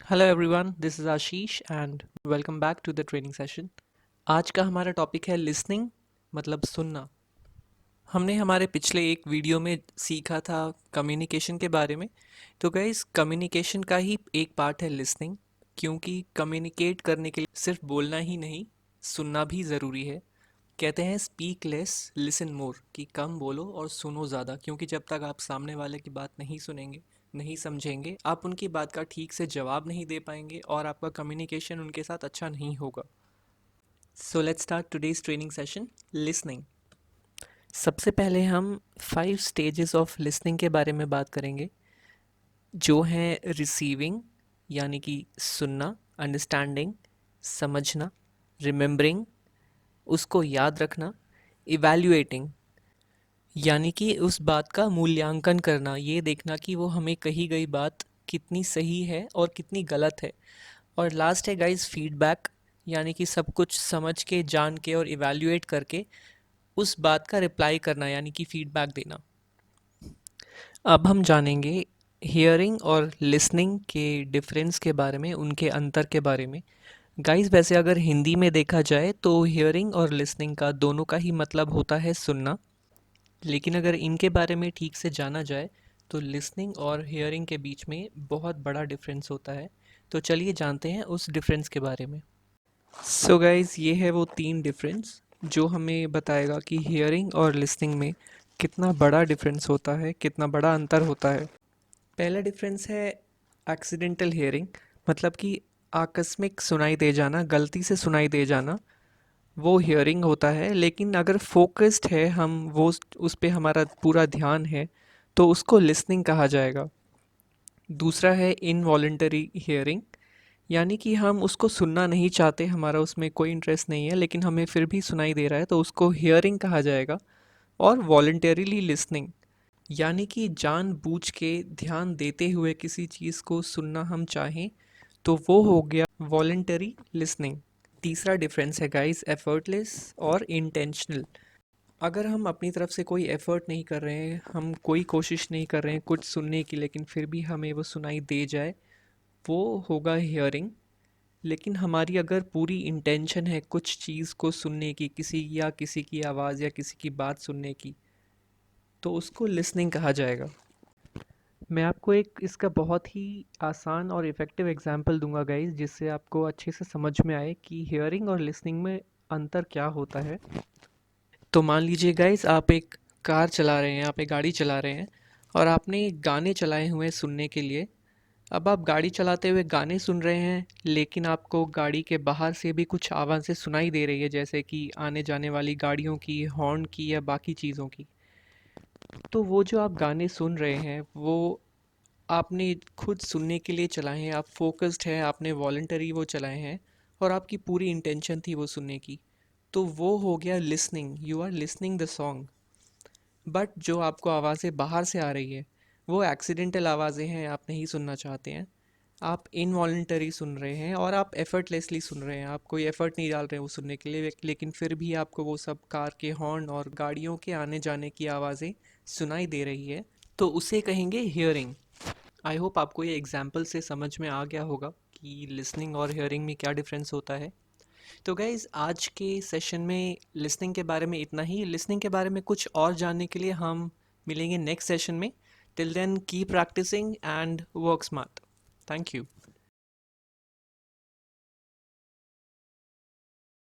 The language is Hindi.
Hello everyone, this is Ashish and welcome back to the training session. आज का हमारा टॉपिक है लिसनिंग, मतलब सुनना। हमने हमारे पिछले एक वीडियो में सीखा था कम्युनिकेशन के बारे में। तो गाइस, कम्युनिकेशन का ही एक पार्ट है लिसनिंग, क्योंकि कम्युनिकेट करने के लिए सिर्फ बोलना ही नहीं, सुनना भी ज़रूरी है। कहते हैं स्पीक लेस लिसन मोर, कि कम बोलो और सुनो ज़्यादा, क्योंकि जब तक आप सामने वाले की बात नहीं सुनेंगे, नहीं समझेंगे, आप उनकी बात का ठीक से जवाब नहीं दे पाएंगे और आपका कम्युनिकेशन उनके साथ अच्छा नहीं होगा। So let's start today's training session, listening. सबसे पहले हम 5 स्टेजेस ऑफ लिसनिंग के बारे में बात करेंगे, जो हैं रिसीविंग यानी कि सुनना, अंडरस्टैंडिंग समझना, रिमेंबरिंग उसको याद रखना, इवैल्यूएटिंग यानी कि उस बात का मूल्यांकन करना, ये देखना कि वो हमें कही गई बात कितनी सही है और कितनी गलत है। और लास्ट है गाइस फीडबैक, यानी कि सब कुछ समझ के, जान के और इवैल्यूएट करके उस बात का रिप्लाई करना, यानी कि फीडबैक देना। अब हम जानेंगे हियरिंग और लिसनिंग के डिफरेंस के बारे में, उनके अंतर के बारे में। गाइस, वैसे अगर हिंदी में देखा जाए तो हियरिंग और लिसनिंग का दोनों का ही मतलब होता है सुनना, लेकिन अगर इनके बारे में ठीक से जाना जाए तो लिसनिंग और हियरिंग के बीच में बहुत बड़ा डिफरेंस होता है। तो चलिए जानते हैं उस डिफरेंस के बारे में। सो गाइस, ये है वो 3 डिफरेंस जो हमें बताएगा कि हियरिंग और लिसनिंग में कितना बड़ा डिफरेंस होता है, कितना बड़ा अंतर होता है। पहला डिफरेंस है एक्सीडेंटल हियरिंग, मतलब कि आकस्मिक सुनाई दे जाना, गलती से सुनाई दे जाना, वो हियरिंग होता है। लेकिन अगर फोकस्ड है हम, वो उस पे हमारा पूरा ध्यान है, तो उसको लिसनिंग कहा जाएगा। दूसरा है इनवॉलेंटरी हियरिंग, यानी कि हम उसको सुनना नहीं चाहते, हमारा उसमें कोई इंटरेस्ट नहीं है, लेकिन हमें फिर भी सुनाई दे रहा है, तो उसको हियरिंग कहा जाएगा। और वॉलेंटरीली लिसनिंग, यानी कि जानबूझ के ध्यान देते हुए किसी चीज़ को सुनना हम चाहें, तो वो हो गया वॉलेंटरी लिसनिंग। तीसरा डिफरेंस है गाइस एफर्टलेस और इंटेंशनल। अगर हम अपनी तरफ से कोई एफर्ट नहीं कर रहे हैं, हम कोई कोशिश नहीं कर रहे हैं कुछ सुनने की, लेकिन फिर भी हमें वो सुनाई दे जाए, वो होगा हियरिंग। लेकिन हमारी अगर पूरी इंटेंशन है कुछ चीज़ को सुनने की, किसी की आवाज़ या किसी की बात सुनने की, तो उसको लिसनिंग कहा जाएगा। मैं आपको एक इसका बहुत ही आसान और इफ़ेक्टिव एग्जांपल दूंगा गाइस, जिससे आपको अच्छे से समझ में आए कि हियरिंग और लिसनिंग में अंतर क्या होता है। तो मान लीजिए गाइस, आप एक कार चला रहे हैं, आप एक गाड़ी चला रहे हैं और आपने गाने चलाए हुए हैं सुनने के लिए। अब आप गाड़ी चलाते हुए गाने सुन रहे हैं, लेकिन आपको गाड़ी के बाहर से भी कुछ आवाज़ें सुनाई दे रही है, जैसे कि आने जाने वाली गाड़ियों की, हॉर्न की या बाकी चीज़ों की। तो वो जो आप गाने सुन रहे हैं, वो आपने खुद सुनने के लिए चलाए हैं, आप फोकस्ड हैं, आपने वॉलंटरी वो चलाए हैं और आपकी पूरी इंटेंशन थी वो सुनने की, तो वो हो गया listening, you are listening the song. But जो आपको आवाज़ें बाहर से आ रही है, वो एक्सीडेंटल आवाज़ें हैं, आप नहीं सुनना चाहते हैं, आप इनवॉलंटरी सुन रहे हैं और आप एफर्टलेसली सुन रहे हैं, आप कोई एफर्ट नहीं डाल रहे हैं वो सुनने के लिए, लेकिन फिर भी आपको वो सब कार के हॉर्न और गाड़ियों के आने जाने की आवाज़ें सुनाई दे रही है, तो उसे कहेंगे हियरिंग। आई होप आपको ये एग्जाम्पल से समझ में आ गया होगा कि लिसनिंग और हियरिंग में क्या डिफरेंस होता है। तो गाइज़, आज के सेशन में लिसनिंग के बारे में इतना ही। लिसनिंग के बारे में कुछ और जानने के लिए हम मिलेंगे नेक्स्ट सेशन में। Till then keep practising and work smart. Thank you.